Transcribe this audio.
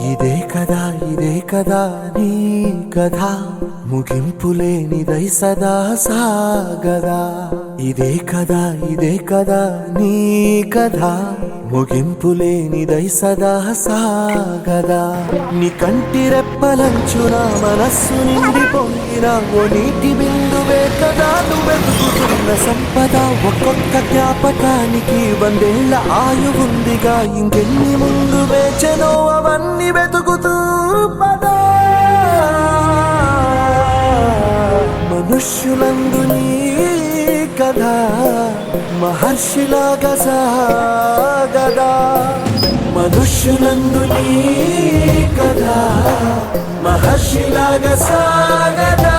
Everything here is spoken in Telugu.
ఇదే కదా నీ కథ ముగింపులేనిదై సదా సాగదా. ఇదే కదా నీ కథ ముగింపులేనిదై సదా సాగదా. నీ కంటి రెప్పలంచున మనస్సు నిండి పొంగిన ఓ నీటి బిందువే కదా నువ్వెతుకుతున్న సంపద. ఒక్కొక్క జ్ఞాపకానికి 100 ఏళ్ల ఆయువుందిగా, ఇంకెన్ని ముందు వేచనో అవన్నీ వెతుకుతూ పదా. మనుష్యులందు నీ కథ మహర్షిలాగా సాగదా. మనుష్యులందు నీ కథ మహర్షిలాగా సాగదా.